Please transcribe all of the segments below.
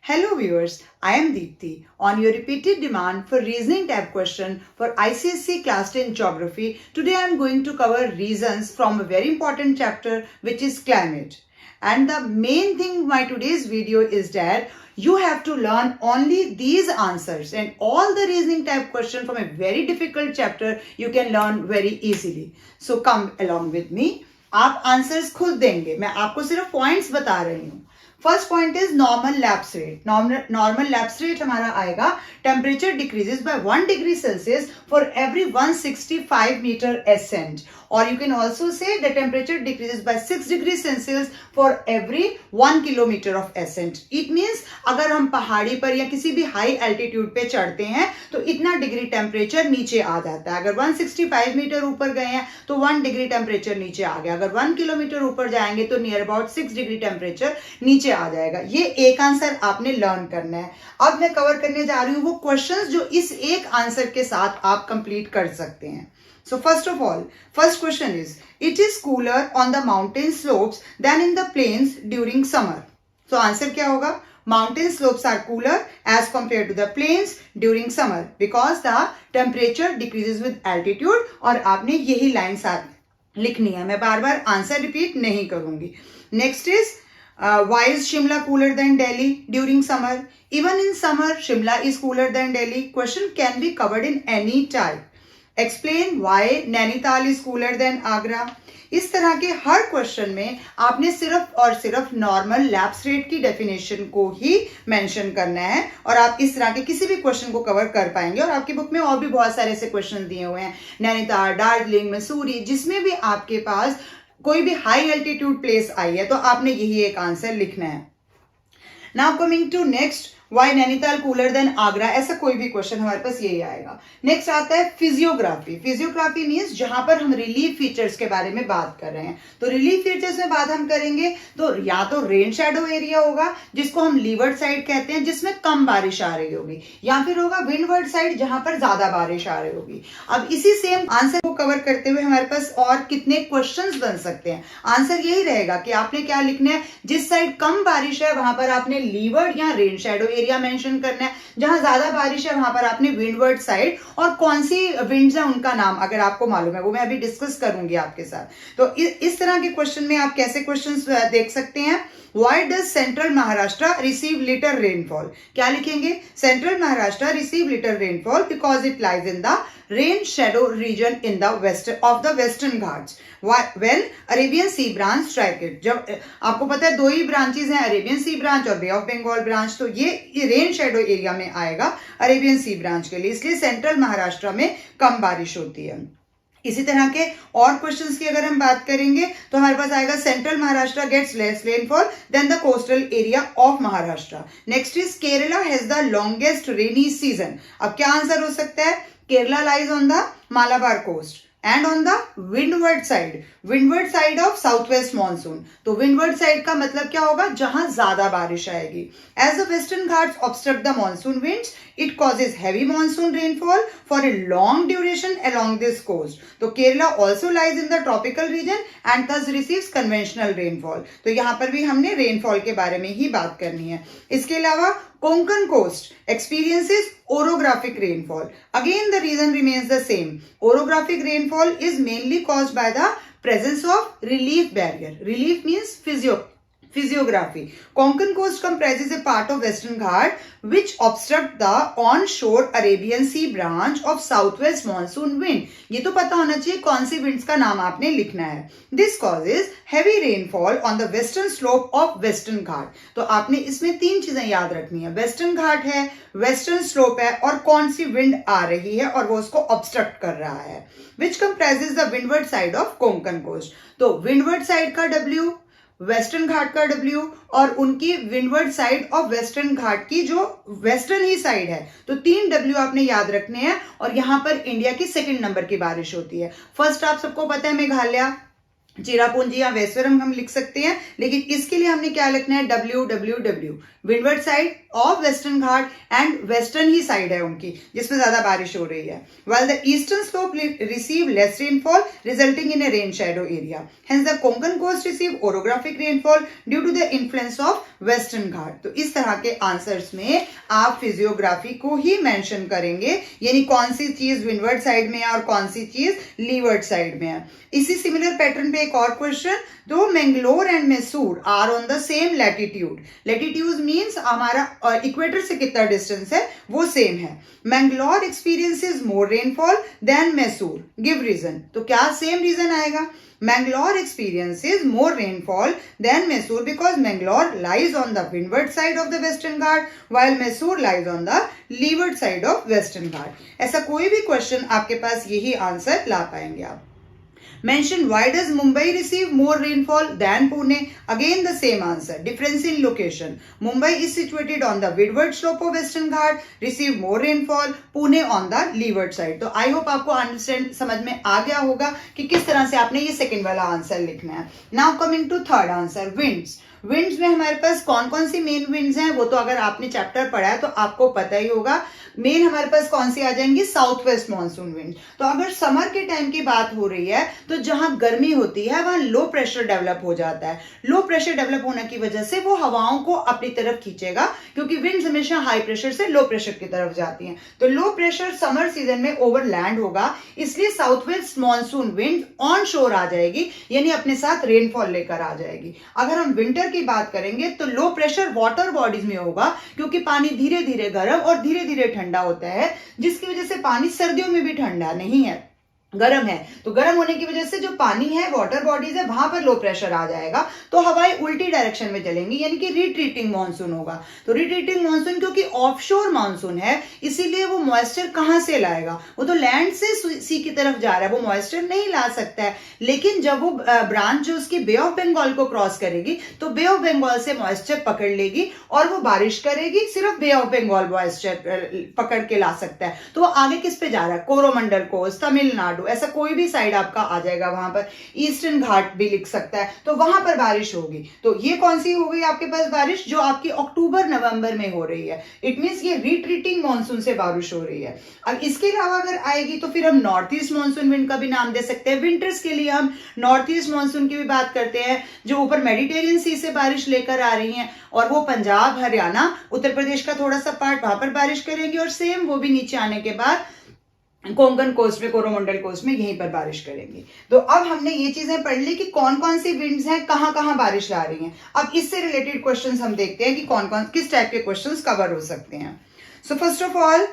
Hello viewers, I am Deepthi. On your repeated demand for reasoning type question for ICSE Class 10 Geography, today I am going to cover reasons from a very important chapter which is climate. And the main thing my today's video is that you have to learn only these answers, and all the reasoning type question from a very difficult chapter you can learn very easily. So come along with me. आप answers खुद देंगे, मैं आपको सिर्फ points बता रही हूँ. First point is normal lapse rate. Normal lapse rate हमारा आएगा temperature decreases by 1 degree Celsius for every 165 metre ascent, और you can also say the temperature decreases by 6 degree Celsius for every 1 kilometre of ascent. It means अगर हम पहाड़ी पर या किसी भी हाई एल्टीट्यूड पे चढ़ते हैं तो इतना डिग्री टेम्परेचर नीचे आ जाता है. अगर 165 मीटर ऊपर गए हैं तो 1 डिग्री टेम्परेचर नीचे आ गया. अगर 1 किलोमीटर ऊपर जाएंगे तो नियर अबाउट 6 डिग्री टेम्परेचर नीचे आ जाएगा. ये एक आंसर आपने लर्न करना है. अब मैं कवर करने जा रही हूं वो क्वेश्चंस जो इस एक आंसर के साथ आप कंप्लीट कर सकते हैं. So first of all, first question is, it is cooler on the mountain slopes than in the plains during summer. So answer क्या होगा? Mountain slopes are cooler as compared to the plains during summer because the temperature decreases with altitude. और आपने यही line साथ लिखनी है. मैं बार बार answer repeat नहीं करूंगी. Next is why is Shimla cooler than Delhi during summer? Even in summer, Shimla is cooler than Delhi. Question can be covered in any type. Explain why Nainital is cooler than Agra. इस तरह के हर question में आपने सिर्फ और सिर्फ normal lapse rate की definition को ही मेंशन करना है और आप इस तरह के किसी भी क्वेश्चन को कवर कर पाएंगे. और आपकी बुक में और भी बहुत सारे ऐसे क्वेश्चन दिए हुए हैं, नैनीताल, दार्जिलिंग, मसूरी, जिसमें भी आपके पास कोई भी हाई एल्टीट्यूड प्लेस आई है तो आपने यही एक आंसर लिखना है. Now coming to next, why Nainital cooler than Agra, ऐसा कोई भी क्वेश्चन हमारे पास यही आएगा. नेक्स्ट आता है फिजियोग्राफी. फिजियोग्राफी मीन्स जहां पर हम रिलीफ फीचर्स के बारे में बात कर रहे हैं. तो रिलीफ फीचर्स में बात हम करेंगे तो या तो रेन शैडो एरिया होगा जिसको हम लीवर्ड साइड कहते हैं जिसमें कम बारिश आ रही होगी, या फिर होगा विंडवर्ड साइड जहां पर ज्यादा बारिश आ रही होगी. अब इसी सेम आंसर को कवर करते हुए हमारे पास और कितने क्वेश्चंस बन सकते हैं. आंसर यही रहेगा कि आपने क्या लिखना है, जिस साइड कम बारिश है वहां पर आपने लीवर्ड या रेन शैडो एरिया मेंशन करना है, जहां ज्यादा बारिश है वहां पर आपने विंडवर्ड साइड, और कौन सी विंड्स है उनका नाम अगर आपको मालूम है वो मैं अभी डिस्कस करूंगी आपके साथ. तो इस तरह के क्वेश्चन में आप कैसे क्वेश्चंस देख सकते हैं. Why does central Maharashtra receive little rainfall? क्या लिखेंगे? Central Maharashtra receive little rainfall because it lies in the rain shadow region in the western Ghats. Well, Arabian Sea branch strike it. जब आपको पता है दो ही ब्रांचेस हैं, Arabian sea branch और बे of Bengal branch, तो ये रेन शेडो एरिया में आएगा अरेबियन सी ब्रांच के लिए, इसलिए सेंट्रल महाराष्ट्र में कम बारिश होती है. इसी तरह के और क्वेश्चंस की अगर हम बात करेंगे तो हमारे पास आएगा central Maharashtra gets less rainfall than the coastal area of Maharashtra. Next is Kerala has the longest rainy season. अब क्या आंसर हो सकता है? Kerala lies on the Malabar coast and on the windward side of southwest monsoon. तो windward side का मतलब क्या होगा? जहां ज्यादा बारिश आएगी. As the western Ghats obstruct the monsoon winds, it causes heavy monsoon rainfall for a long duration along this coast. तो Kerala also lies in the tropical region and thus receives conventional rainfall. तो यहाँ पर भी हमने rainfall के बारे में ही बात करनी है. इसके अलावा Konkan coast experiences orographic rainfall. Again, the reason remains the same. Orographic rainfall is mainly caused by the presence of relief barrier. Relief means physiography. Konkan coast comprises a part of Western Ghat which obstruct the onshore Arabian Sea branch of southwest monsoon wind. ये तो पता होना चाहिए कौन सी winds का नाम आपने लिखना है. This causes heavy rainfall on the western slope of Western Ghat. तो आपने इसमें तीन चीजें याद रखनी है. Western Ghat है, Western slope है, और कौन सी wind आ रही है और वो उसको obstruct कर रहा है. Which comprises the windward side of Konkan coast. तो windward side का W, वेस्टर्न घाट का W, और उनकी विंडवर्ड साइड ऑफ वेस्टर्न घाट की जो वेस्टर्न ही साइड है. तो 3 W आपने याद रखने हैं. और यहां पर इंडिया की सेकंड नंबर की बारिश होती है. फर्स्ट आप सबको पता है मेघालय, चिरापुंजी या वेस्वरम हम लिख सकते हैं, लेकिन इसके लिए हमने क्या लिखना है? WWW. Windward side of western Ghat and western he side है उनकी जिसमें ज्यादा बारिश हो रही है. while the eastern slope receive less rainfall resulting in a rain shadow area. hence the Konkan coast receive orographic rainfall due to the influence of western घाट. तो इस तरह के आंसर्स में आप फिजियोग्राफी को ही मेंशन करेंगे, यानी कौन सी चीज विंडवर्ड साइड में है और कौन सी चीज लीवर्ड साइड में है. इसी सिमिलर पैटर्न पे एक और क्वेश्चन, दो Mangalore and Mysore are on the same latitude. Latitude means हमारा इक्वेटर से कितना डिस्टेंस है वो सेम है. Mangalore experiences more rainfall than Mysore, give reason. तो क्या सेम रीजन आएगा? Mangalore experiences more rainfall than Mysore because Mangalore lies on the windward side of the Western Ghat while Mysore lies on the leeward side of Western Ghat. ऐसा कोई भी question आपके पास यही answer ला पाएंगे आप. Mention why does Mumbai receive more rainfall than Pune? Again the same answer. Difference in location. Mumbai is situated on the windward slope of Western Ghat, receive more rainfall. Pune on the leeward side. तो I hope आपको understand समझ में आ गया होगा कि किस तरह से आपने ये सेकंड वाला आंसर लिखना है. Now coming to third answer, winds. Winds में हमारे पास कौन कौन सी मेन विंड्स हैं वो तो अगर आपने चैप्टर पढ़ा है तो आपको पता ही होगा. मेन हमारे पास कौन सी आ जाएंगी? South west monsoon wind. तो अगर समर के टाइम की बात हो रही है तो जहां गर्मी होती है वहां लो प्रेशर डेवलप हो जाता है. लो प्रेशर डेवलप होने की वजह से वो हवाओं को अपनी तरफ खींचेगा क्योंकि विंड्स हमेशा हाई प्रेशर से लो प्रेशर की तरफ जाती हैं. तो लो प्रेशर समर सीजन में ओवरलैंड होगा, इसलिए south west monsoon wind on shore आ जाएगी, यानी अपने साथ रेनफॉल लेकर आ जाएगी. अगर हम विंटर की बात करेंगे तो लो प्रेशर वाटर बॉडीज में होगा क्योंकि पानी धीरे धीरे गर्म और धीरे धीरे ठंडा होता है, जिसकी वजह से पानी सर्दियों में भी ठंडा नहीं है, गर्म है. तो गर्म होने की वजह से जो पानी है, वाटर बॉडीज है, वहां पर लो प्रेशर आ जाएगा तो हवाएं उल्टी डायरेक्शन में चलेंगी, यानी कि रिट्रीटिंग मानसून होगा. तो रिट्रीटिंग मानसून क्योंकि ऑफशोर मानसून है इसीलिए वो मॉइस्चर कहां से लाएगा? वो तो लैंड से सी की तरफ जा रहा है, वो मॉइस्चर नहीं ला सकता है. लेकिन जब वो ब्रांच जो उसकी बे ऑफ बंगाल को क्रॉस करेगी तो बे ऑफ बंगाल से मॉइस्चर पकड़ लेगी और वो बारिश करेगी. सिर्फ बे ऑफ बंगाल मॉइस्चर पकड़ के ला सकता है. तो वो आगे किस पे जा रहा है? कोरोमंडल कोस्ट, तमिलनाडु, ऐसा कोई भी साइड आपका आ जाएगा. वहां पर ईस्टर्न घाट भी लिख सकता है, तो वहां पर बारिश होगी. तो ये कौन सी हो गई आपके पास बारिश? जो आपकी अक्टूबर नवंबर में हो रही है. इट मींस ये रिट्रीटिंग मानसून से बारिश हो रही है. अब इसके अलावा अगर आएगी तो फिर हम नॉर्थ ईस्ट मानसून विंड का भी नाम दे सकते हैं. विंटर्स के लिए हम नॉर्थ ईस्ट मानसून की भी बात करते हैं जो ऊपर मेडिटेरियन सी से बारिश लेकर आ रही है और वो पंजाब, हरियाणा, उत्तर प्रदेश का थोड़ा सा पार्ट वहां पर बारिश करेंगे और सेम वो भी नीचे आने के बाद कोंकण कोस्ट में, कोरोमंडल कोस्ट में यहीं पर बारिश करेंगे. तो अब हमने ये चीजें पढ़ ली कि कौन कौन सी विंड्स हैं, कहां कहां बारिश ला रही हैं. अब इससे रिलेटेड क्वेश्चंस हम देखते हैं कि कौन कौन किस टाइप के क्वेश्चंस कवर हो सकते हैं. So first of all,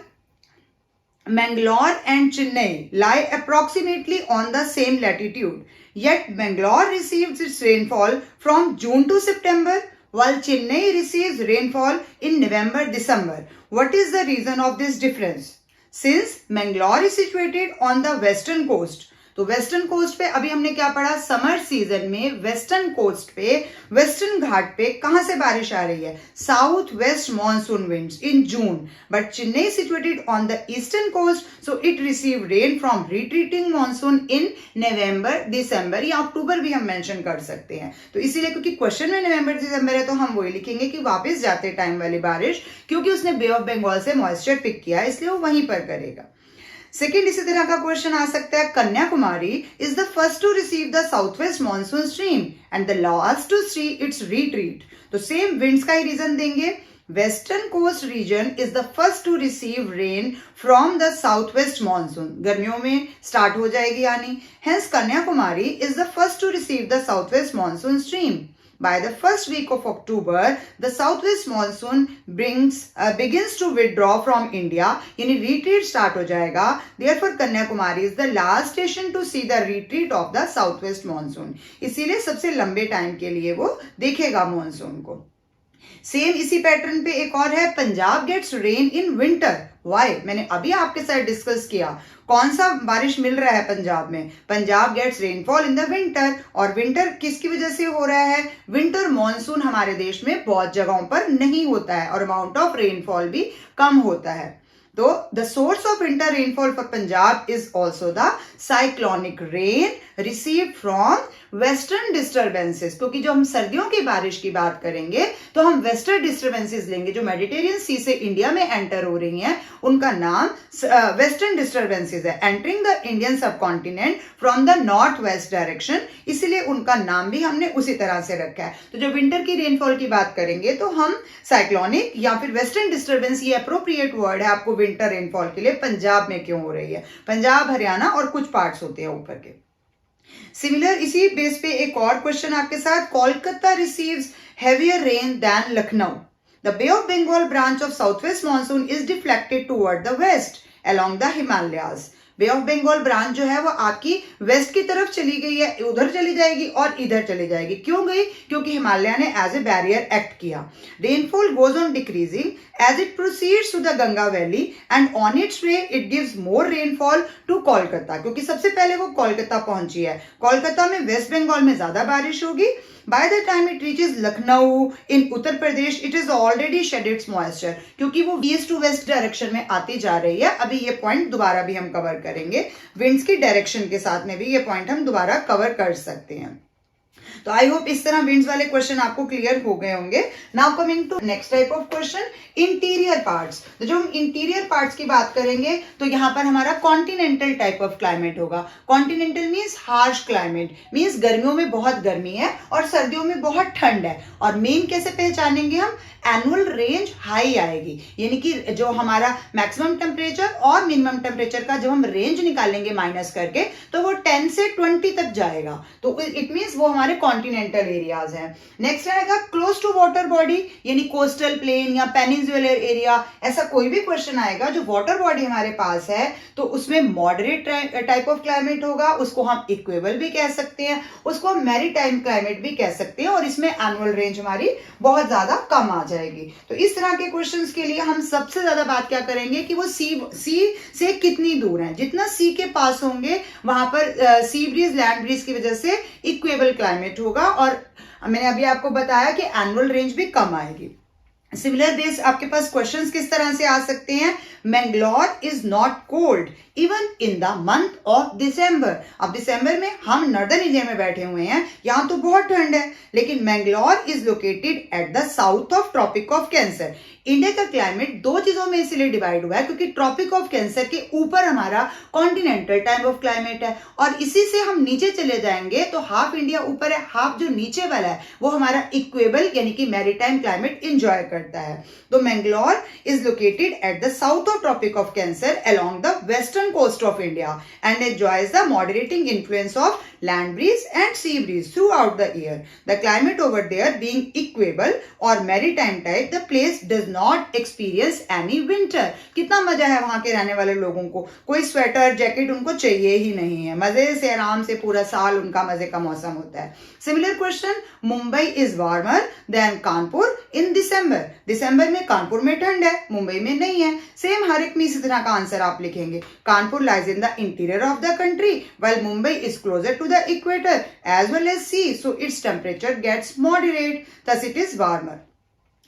Mangalore and Chennai lie approximately on the same latitude, yet Mangalore receives its rainfall from June to September while Chennai receives rainfall in November-December. What is the reason of this difference? Since Mangalore is situated on the western coast, तो western coast पे अभी हमने क्या पढ़ा? Summer season में western coast पे, western ghat पे कहां से बारिश आ रही है? South west monsoon winds in June. But Chennai situated on the eastern coast, so it receive rain from retreating monsoon in November, दिसंबर या अक्टूबर भी हम मेंशन कर सकते हैं. तो इसीलिए क्योंकि क्वेश्चन में नवंबर दिसंबर है तो हम वही लिखेंगे कि वापस जाते टाइम वाली बारिश, क्योंकि उसने बे ऑफ बंगाल से मॉइस्चर पिक किया इसलिए वो वहीं पर करेगा. सेकेंड इसी तरह का क्वेश्चन आ सकता है, Kanyakumari is the first to receive the south west monsoon stream and the last to see its retreat. तो सेम विंड्स का ही रीजन देंगे. Western coast region is the first to receive rain from the south west monsoon. गर्मियों में start हो जाएगी आनी. Hence Kanyakumari is the first to receive the south west monsoon stream. By the first week of October, the southwest monsoon begins to withdraw from India. यानी retreat start हो जाएगा. Therefore, Kanyakumari is the last station to see the retreat of the southwest monsoon. इसीलिए सबसे लंबे time के लिए वो देखेगा मॉनसून को. सेम इसी पैटर्न पे एक और है, Punjab gets rain in winter. Why? मैंने अभी आपके साथ डिस्कस किया कौन सा बारिश मिल रहा है पंजाब में. Punjab gets rainfall in the winter. और विंटर किसकी वजह से हो रहा है? विंटर मॉनसून हमारे देश में बहुत जगहों पर नहीं होता है और अमाउंट ऑफ रेनफॉल भी कम होता है. तो the source of winter rainfall for Punjab is also the cyclonic rain received from western disturbances, क्योंकि जो हम सर्दियों की बारिश की बात करेंगे तो हम वेस्टर्न डिस्टर्बेंसेस लेंगे, जो मेडिटेरियन सी से इंडिया में एंटर हो रही हैं उनका नाम वेस्टर्न डिस्टर्बेंसेस है, एंटरिंग द इंडियन सब continent from the north west direction, इसलिए उनका नाम भी हमने उसी तरह से रखा है। तो जो विंटर की रेनफॉल की बात करेंगे तो हम साइक्लोनिक या फिर वेस्टर्न डिस्टर्बेंस, ये अप्रोप्रिएट वर्ड है आपको विंटर रेनफॉल के लिए, पंजाब में क्यों हो रही है, पंजाब हरियाणा और कुछ पार्ट्स होते हैं ऊपर के। सिमिलर इसी बेस पे एक और क्वेश्चन आपके साथ, Kolkata receives heavier rain than Lucknow, the bay of Bengal branch of southwest monsoon is deflected toward the west along the Himalayas. Bay of Bengal branch जो है वो आपकी वेस्ट की तरफ चली गई है, उधर चली जाएगी और इधर चली जाएगी। क्यों गई? क्योंकि हिमालय ने एज ए बैरियर एक्ट किया। Rainfall goes on decreasing as it proceeds to the Ganga Valley and on its way it gives more rainfall to Kolkata, क्योंकि सबसे पहले वो कोलकाता पहुंची है, कोलकाता में वेस्ट बंगाल में ज्यादा बारिश होगी। By the time it reaches Lucknow in Uttar Pradesh it is already shed its moisture, क्योंकि वो ईस्ट टू वेस्ट डायरेक्शन में आती जा रही है। अभी ये पॉइंट दोबारा भी हम कवर करेंगे, विंड्स की डायरेक्शन के साथ में भी ये पॉइंट हम दोबारा कवर कर सकते हैं। तो आई होप इस तरह विंड्स वाले क्वेश्चन आपको क्लियर हो गए होंगे। Now coming to next type of question, interior parts. तो जो हम इंटीरियर पार्ट्स की बात करेंगे तो यहाँ पर हमारा कॉन्टिनेंटल टाइप ऑफ क्लाइमेट होगा। Continental means harsh climate, means गर्मियों में बहुत गर्मी है और सर्दियों में बहुत ठंड है। और मेन कैसे पहचानेंगे हम? एनुअल रेंज हाई आएगी, यानी कि जो हमारा मैक्सिमम टेम्परेचर और मिनिमम टेम्परेचर का जब हम रेंज निकालेंगे माइनस करके तो वो 10 से 20 तक जाएगा, तो इट मीन्स वो हमारे कॉन्टिनेंटल एरियाज हैं। नेक्स्ट आएगा क्लोज टू वाटर बॉडी, यानी कोस्टल प्लेन या पेनिनसुलर एरिया। ऐसा कोई भी क्वेश्चन आएगा जो वाटर बॉडी हमारे पास है तो उसमें मॉडरेट टाइप ऑफ क्लाइमेट होगा, उसको हम इक्वेबल भी कह सकते हैं, उसको हम मैरीटाइम क्लाइमेट भी कह सकते हैं, और इसमें एनुअल रेंज हमारी बहुत ज्यादा कम आ जाएगी। तो इस तरह के क्वेश्चंस के लिए हम सबसे ज्यादा बात क्या करेंगे कि वो सी से कितनी दूर है। जितना सी के पास होंगे वहां पर सी ब्रीज लैंड ब्रीज की वजह से इक्वेबल क्लाइमेट होगा, और मैंने अभी आपको बताया कि एनुअल रेंज भी कम आएगी। सिमिलर बेस आपके पास क्वेश्चंस किस तरह से आ सकते हैं? Mangalore is not cold even in the month of December. अब दिसंबर में हम नॉर्दर्न इंडिया में बैठे हुए हैं, यहां तो बहुत ठंड है, लेकिन Mangalore is located at the south of Tropic of Cancer. India का क्लाइमेट दो चीजों में इसलिए डिवाइड हुआ है क्योंकि ट्रॉपिक ऑफ कैंसर के ऊपर हमारा कॉन्टिनेंटल टाइप ऑफ क्लाइमेट है, और इसी से हम नीचे चले जाएंगे तो हाफ इंडिया ऊपर है, हाफ जो नीचे वाला है वो हमारा इक्वेबल यानी कि मैरीटाइम क्लाइमेट इंजॉय करता है। तो Mangalore is located at the south of Tropic of Cancer along the western coast of India and enjoys the moderating influence of land breeze and sea breeze throughout the year. The climate over there being equable or maritime type, the place does not experience any winter. कितना मजा है वहां के रहने वाले लोगों को, कोई स्वेटर जैकेट उनको चाहिए ही नहीं है, मजे से आराम से पूरा साल उनका मजे का मौसम होता है। Similar question, Mumbai is warmer than Kanpur in December. दिसंबर में कानपुर में ठंड है, मुंबई में नहीं है। सेम हर एक में इसी तरह का आंसर आप लिखेंगे। Kanpur lies in the interior of the country while Mumbai is closer to the equator as well as sea, so its temperature gets moderate, thus it is warmer.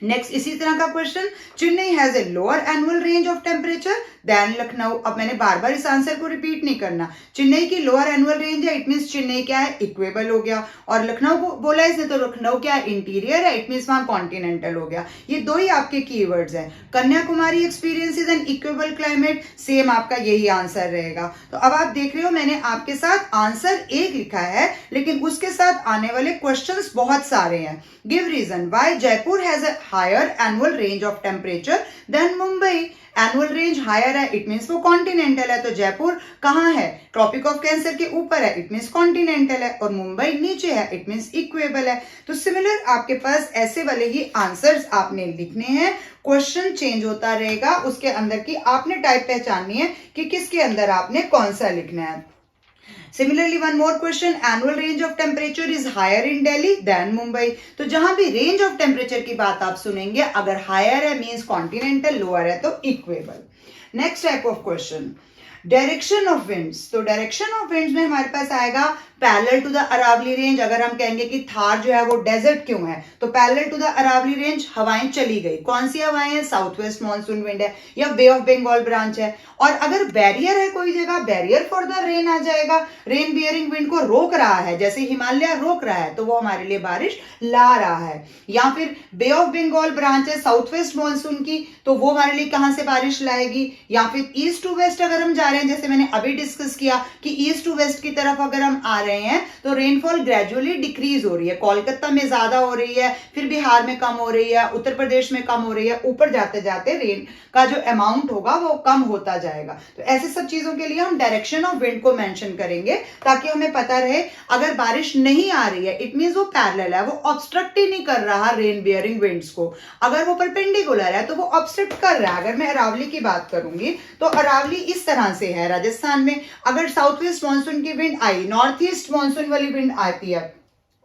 Next इसी तरह का question, Chennai has a lower annual range of temperature than Lucknow. अब मैंने बार बार इस answer को repeat नहीं करना, चेन्नई की लोअर एनुअल रेंज है, इट मीन्स चेन्नई क्या है? इक्वेबल हो गया। और लखनऊ को बोला इसने तो लखनऊ क्या है? इंटीरियर है, इट मीन्स वहां कॉन्टिनेंटल हो गया। ये दो ही आपके कीवर्ड्स हैं। Kanyakumari experiences an equable climate, same आपका यही आंसर रहेगा। तो अब आप देख रहे हो मैंने आपके साथ आंसर एक लिखा है लेकिन उसके साथ आने वाले क्वेश्चंस बहुत सारे हैं। Give reason why Jaipur has a higher annual range of temperature than Mumbai. Annual range higher है, इट मीन्स वो कॉन्टिनेंटल है, तो जयपुर कहाँ है? ट्रॉपिक ऑफ कैंसर के ऊपर है, इट मीन्स कॉन्टिनेंटल है, और मुंबई नीचे है, इट मीन्स इक्वेबल है। तो सिमिलर आपके पास ऐसे वाले ही आंसर्स आपने लिखने हैं, क्वेश्चन चेंज होता रहेगा, उसके अंदर की आपने टाइप पहचाननी है कि किसके अंदर आपने कौन सा लिखना है। Similarly, one more question, annual range of temperature is higher in Delhi than Mumbai. तो जहां भी रेंज ऑफ टेम्परेचर की बात आप सुनेंगे, अगर हायर है मीन्स कॉन्टिनेंटल, लोअर है तो equable. Next type of question, direction of winds, तो डायरेक्शन ऑफ विंड्स में हमारे पास आएगा parallel to the Aravalli range. अगर हम कहेंगे कि थार जो है वो डेजर्ट क्यों है, तो parallel to the Aravalli range हवाएं चली गई। कौन सी हवाएं हैं? साउथ वेस्ट मानसून विंड है या बे ऑफ बंगाल ब्रांच है। और अगर बैरियर है कोई जगह, बैरियर फॉर द रेन आ जाएगा, रेन बियरिंग विंड को रोक रहा है, जैसे हिमालय रोक रहा है तो वो हमारे लिए बारिश ला रहा है। या फिर बे ऑफ बंगाल ब्रांच है साउथ वेस्ट मानसून की, तो वो हमारे लिए कहां से बारिश लाएगी। या फिर ईस्ट टू वेस्ट अगर हम जा रहे हैं, जैसे मैंने अभी डिस्कस किया कि ईस्ट टू वेस्ट की तरफ अगर हम आ रहे हैं तो रेनफॉल ग्रेजुअली डिक्रीज हो रही है। कोलकाता में ज्यादा हो रही है, फिर बिहार में कम हो रही है, उत्तर प्रदेश में कम हो रही है, ऊपर जाते जाते रेन का जो अमाउंट होगा वो कम होता जाएगा। तो ऐसे सब चीजों के लिए हम डायरेक्शन ऑफ विंड को मेंशन करेंगे ताकि हमें पता रहे अगर बारिश नहीं आ रही है इट मींस वो पैरेलल है, वो ऑब्स्ट्रक्ट ही नहीं कर रहा रेन बियरिंग विंड्स को। अगर वो परपेंडिकुलर है तो वो ऑब्स्ट्रक्ट कर रहा है। अगर मैं अरावली की बात करूंगी तो अरावली इस तरह से है राजस्थान में। अगर साउथ वेस्ट मानसून की विंड आई, नॉर्थ ईस्ट मानसून वाली विंड आती है,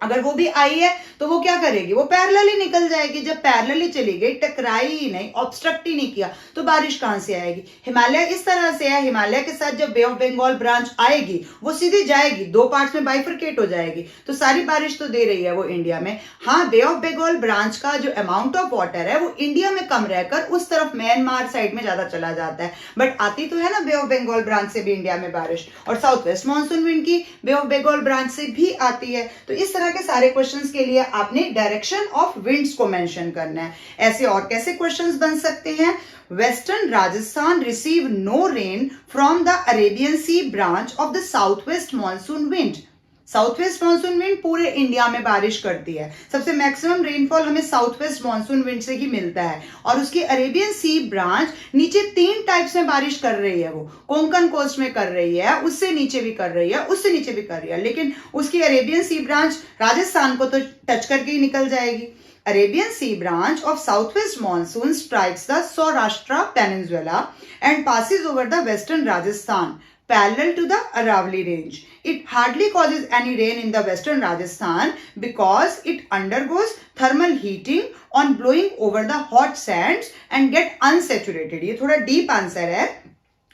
अगर वो भी आई है तो वो क्या करेगी, वो पैरेलल ही निकल जाएगी। जब पैरेलल ही चली गई, टकराई ही नहीं, ऑब्स्ट्रक्ट ही नहीं किया, तो बारिश कहां से आएगी। हिमालय इस तरह से है, हिमालय के साथ जब बे ऑफ बंगाल ब्रांच आएगी वो सीधी जाएगी, दो पार्ट्स में बाइफरकेट हो जाएगी, तो सारी बारिश तो दे रही है वो इंडिया में। हाँ, बे ऑफ बंगाल ब्रांच का जो अमाउंट ऑफ वाटर है वो इंडिया में कम रहकर उस तरफ म्यांमार साइड में ज्यादा चला जाता है, बट आती तो है ना बे ऑफ बंगाल ब्रांच से भी इंडिया में बारिश। और साउथ वेस्ट मानसून विंड की बे ऑफ बंगाल ब्रांच से भी आती है। तो इस तरह के सारे क्वेश्चंस के लिए आपने डायरेक्शन ऑफ विंड्स को मेंशन करना है। ऐसे और कैसे क्वेश्चंस बन सकते हैं? Western Rajasthan receive no rain from the Arabian sea branch of the south west monsoon wind. South west monsoon wind पूरे इंडिया में बारिश करती है। सबसे मैक्सिमम रेनफॉल हमें साउथ वेस्ट मानसून विंड से ही मिलता है। और उसकी अरेबियन सी ब्रांच नीचे 3 टाइप्स में बारिश कर रही है। वो कोंकण कोस्ट में कर रही है, उससे नीचे भी कर रही है, उससे नीचे भी कर रही है, लेकिन उसकी अरेबियन सी ब्रांच राजस्थान को तो टच करके ही निकल जाएगी। Arabian Sea branch of southwest monsoon strikes the Saurashtra Peninsula and passes over the western Rajasthan parallel to the Aravalli range. It hardly causes any rain in the western Rajasthan because it undergoes thermal heating on blowing over the hot sands and get unsaturated. ये थोड़ा deep answer है,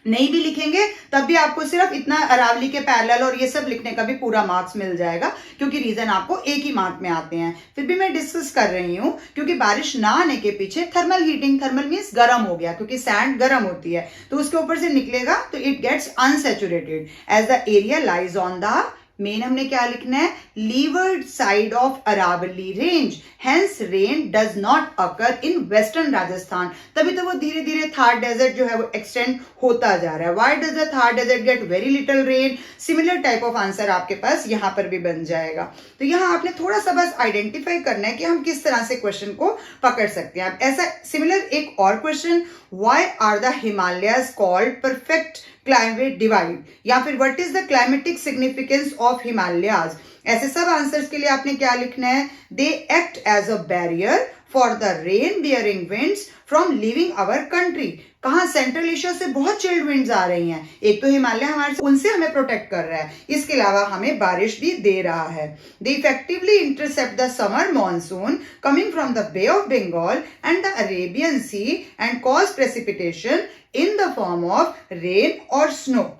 नहीं भी लिखेंगे तब भी आपको सिर्फ इतना अरावली के पैरेलल और ये सब लिखने का भी पूरा मार्क्स मिल जाएगा, क्योंकि रीजन आपको एक ही मार्क में आते हैं। फिर भी मैं डिस्कस कर रही हूं क्योंकि बारिश ना आने के पीछे थर्मल हीटिंग, थर्मल मींस गर्म हो गया, क्योंकि सैंड गर्म होती है तो उसके ऊपर से निकलेगा तो it gets unsaturated as the area lies on the main हमने क्या लिखना है, leeward side of Aravalli range, hence rain does not occur in western Rajasthan. तभी तो वो धीरे धीरे थार डेजर्ट जो है वो एक्सटेंड होता जा रहा है। Why does the Thar desert get very little rain? Similar type of answer आपके पास यहां पर भी बन जाएगा। तो यहां आपने थोड़ा सा बस आइडेंटिफाई करना है कि हम किस तरह से क्वेश्चन को पकड़ सकते हैं। ऐसा सिमिलर एक और question, why are the Himalayas called perfect climate divide, या फिर what is the climatic significance of Himalayas. ऐसे सब आंसर्स के लिए आपने क्या लिखना है, they act as a barrier for the rain bearing winds from living our country. कहां? सेंट्रल एशिया से बहुत चिल्ड विंड्स आ रही हैं, एक तो हिमालय हमारे से, उनसे हमें प्रोटेक्ट कर रहा है, इसके अलावा हमें बारिश भी दे रहा है। They effectively intercept the summer monsoon coming from the bay of Bengal and the Arabian sea and cause precipitation in the form of rain और स्नो।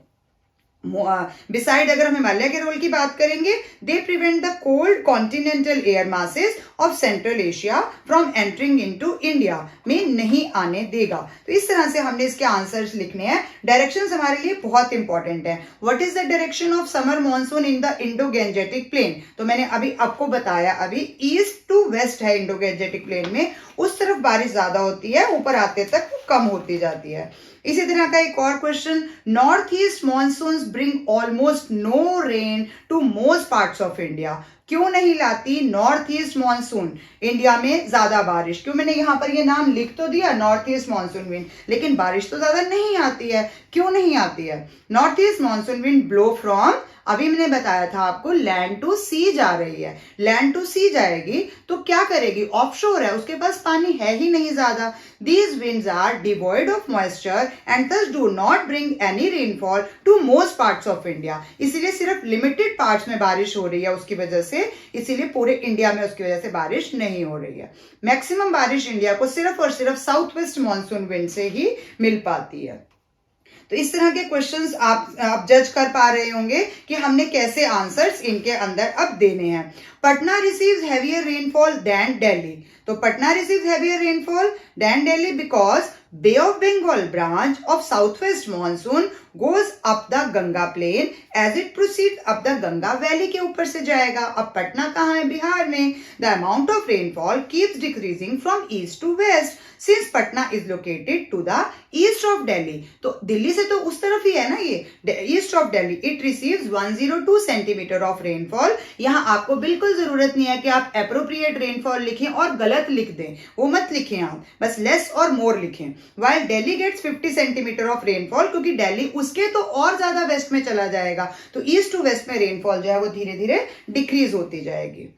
बिसाइड अगर हम हिमालय के रोल की बात करेंगे, they prevent the cold continental air masses of central Asia from entering into India, में नहीं आने देगा। तो इस तरह से हमने इसके आंसर्स लिखने हैं। डायरेक्शंस हमारे लिए बहुत इंपॉर्टेंट है। What is the direction of summer monsoon in the Indo Gangetic plain? तो मैंने अभी आपको बताया, अभी ईस्ट टू वेस्ट है इंडो गैंजेटिक प्लेन में, उस तरफ बारिश ज्यादा होती है, ऊपर आते तक कम होती जाती है। इसी तरह का एक और question, north east monsoons bring almost no rain to most parts of India. क्यों नहीं लाती नॉर्थ ईस्ट मॉनसून इंडिया में ज्यादा बारिश? क्यों? मैंने यहां पर ये नाम लिख तो दिया नॉर्थ ईस्ट मॉनसून विंड, लेकिन बारिश तो ज्यादा नहीं आती है। क्यों नहीं आती है? North east monsoon wind blow from, अभी मैंने बताया था आपको, लैंड टू सी जा रही है। लैंड टू सी जाएगी तो क्या करेगी? ऑफशोर है, उसके पास पानी है ही नहीं ज्यादा। These winds are devoid of moisture and thus do not bring any rainfall to most parts of India. इसीलिए सिर्फ लिमिटेड पार्ट्स में बारिश हो रही है उसकी वजह से, इसीलिए पूरे इंडिया में उसकी वजह से बारिश नहीं हो रही है। मैक्सिमम बारिश इंडिया को सिर्फ और सिर्फ साउथ वेस्ट मॉनसून विंड से ही मिल पाती है। तो इस तरह के क्वेश्चंस आप जज कर पा रहे होंगे कि हमने कैसे आंसर्स इनके अंदर अब देने हैं। Patna receives heavier rainfall than Delhi. तो Patna receives heavier rainfall than Delhi because bay of Bengal branch of south west monsoon goes up the Ganga plain as it proceed up the Ganga valley के ऊपर से जाएगा। अब पटना कहाँ है? बिहार में। The amount of rainfall keeps decreasing from east to west since Patna is located to the east of Delhi. तो दिल्ली से तो उस तरफ ही है ना ये, east of Delhi. It receives 102 centimetre of rainfall. यहाँ आपको बिल्कुल जरूरत नहीं है कि आप अप्रोप्रिएट रेनफॉल लिखें और गलत लिख दें, वो मत लिखें आप, बस लेस और मोर लिखें। While Delhi gets 50 centimetre of rainfall, क्योंकि दिल्ली उसके तो और ज्यादा वेस्ट में चला जाएगा, तो ईस्ट टू वेस्ट में रेनफॉल जो है वो धीरे धीरे डिक्रीज होती जाएगी।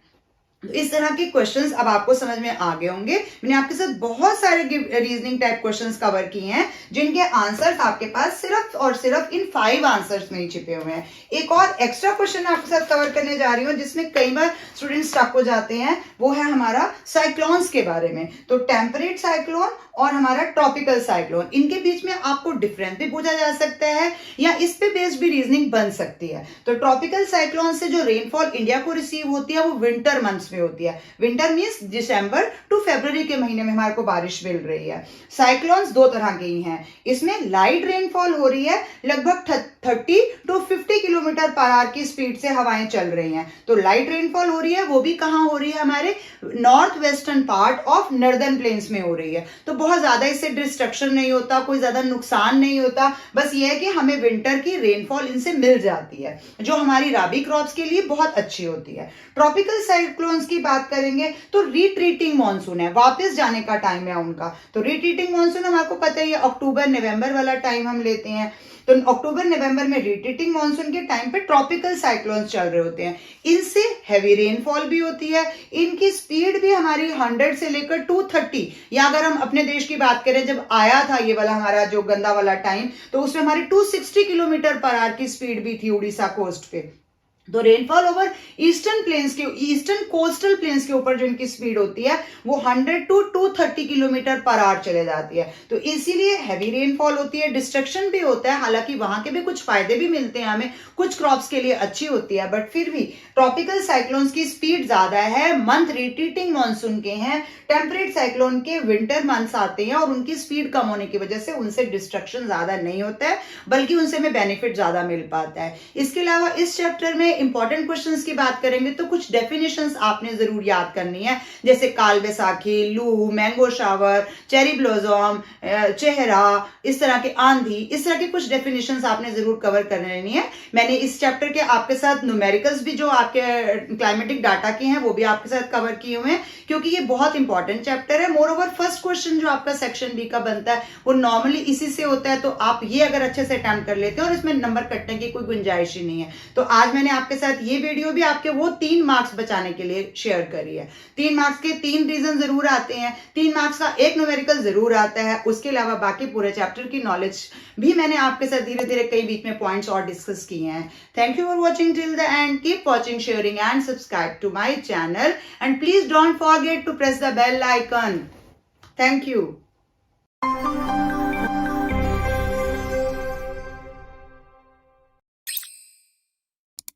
इस तरह के क्वेश्चंस अब आपको समझ में आ गए होंगे। मैंने आपके साथ बहुत सारे रीजनिंग टाइप क्वेश्चंस कवर किए हैं जिनके आंसर्स आपके पास सिर्फ और सिर्फ इन 5 आंसर्स में ही छिपे हुए हैं। एक और एक्स्ट्रा क्वेश्चन आपके साथ कवर करने जा रही हूँ जिसमें कई बार स्टूडेंट्स स्टक हो जाते हैं, वो है हमारा साइक्लोन्स के बारे में। तो टेम्परेट साइक्लोन और हमारा ट्रॉपिकल साइक्लोन, इनके बीच में आपको डिफरेंस भी पूछा जा सकता है या इस पे बेस्ड भी रीजनिंग बन सकती है। तो ट्रॉपिकल साइक्लोन से जो रेनफॉल इंडिया को रिसीव होती है वो विंटर मंथ्स में होती है। विंटर मींस दिसंबर टू फरवरी के महीने में हमारे को बारिश मिल रही है। साइक्लोन्स 2 तरह के ही हैं। इसमें लाइट रेनफॉल हो रही है, लगभग 30 टू 50 किलोमीटर पर आवर की स्पीड से हवाएं चल रही हैं। तो लाइट रेनफॉल हो रही है, वो भी कहां हो रही है? हमारे north western part of northern plains में हो रही है। तो बहुत ज्यादा इससे डिस्ट्रक्शन नहीं होता, कोई ज्यादा नुकसान नहीं होता, बस ये है कि हमें विंटर की रेनफॉल इनसे मिल जाती है जो हमारी राबी क्रॉप्स के लिए बहुत अच्छी होती है। ट्रॉपिकल साइक्लोन्स की बात करेंगे तो रिट्रीटिंग मॉनसून है, वापस जाने का टाइम है उनका। तो रिट्रीटिंग मॉनसून हम आपको पता ही है, अक्टूबर नवंबर वाला टाइम हम लेते हैं। तो अक्टूबर नवंबर में रिट्रीटिंग मॉनसून के टाइम पे ट्रॉपिकल साइक्लोन्स चल रहे होते हैं। इनसे हैवी रेनफॉल भी होती है, इनकी स्पीड भी हमारी 100 से लेकर 230, या अगर हम अपने देश की बात करें जब आया था ये वाला हमारा जो गंदा वाला टाइम, तो उसमें हमारी 260 किलोमीटर पर आवर की स्पीड भी थी उड़ीसा कोस्ट पे। तो रेनफॉल ओवर ईस्टर्न प्लेन्स के, ईस्टर्न कोस्टल प्लेन्स के ऊपर जो इनकी स्पीड होती है वो 100 टू 230 किलोमीटर पर आवर चले जाती है। तो इसीलिए हैवी रेनफॉल होती है, डिस्ट्रक्शन भी होता है, हालांकि वहां के भी कुछ फायदे भी मिलते हैं हमें, कुछ क्रॉप्स के लिए अच्छी होती है, बट फिर भी ट्रॉपिकल साइक्लोन्स की स्पीड ज्यादा है, मंथ रिट्रीटिंग मॉनसून के हैं। टेम्परेट साइक्लोन के विंटर मंथ्स आते हैं और उनकी स्पीड कम होने की वजह से उनसे डिस्ट्रक्शन ज्यादा नहीं होता है, बल्कि उनसे हमें बेनिफिट ज्यादा मिल पाता है। इसके अलावा इस चैप्टर में इंपॉर्टेंट क्वेश्चंस की बात करेंगे तो कुछ डेफिनेशंस आपने जरूर याद करनी है, जैसे काल बैसाखी, लू, मैंगो शावर, चेरी ब्लॉसम, चेहरा, इस तरह के आंधी, इस तरह के कुछ डेफिनेशंस आपने जरूर कवर करनी है। मैंने इस चैप्टर के आपके साथ न्यूमेरिकल्स भी जो आपके क्लाइमेटिक डाटा के हैं वो भी आपके साथ कवर किए हुए हैं, क्योंकि ये बहुत इंपॉर्टेंट चैप्टर है। मोर ओवर फर्स्ट क्वेश्चन जो आपका सेक्शन बी का बनता है वो नॉर्मली इसी से होता है, तो आप ये अगर अच्छे से अटेम्प्ट कर लेते हैं और इसमें नंबर कटने की कोई गुंजाइश ही नहीं है। तो आज मैंने आपके साथ ये वीडियो भी आपके वो 3 मार्क्स बचाने के लिए शेयर करी है। 3 मार्क्स के 3 रीजन जरूर आते हैं, 3 मार्क्स का एक न्यूमेरिकल जरूर आता है। उसके अलावा बाकी पूरे चैप्टर की नॉलेज भी मैंने आपके साथ धीरे धीरे कई बीच में पॉइंट्स और डिस्कस किए हैं। Thank you for watching till the end. Keep watching, sharing and subscribe to my channel, and please don't forget to press the bell icon. Thank you.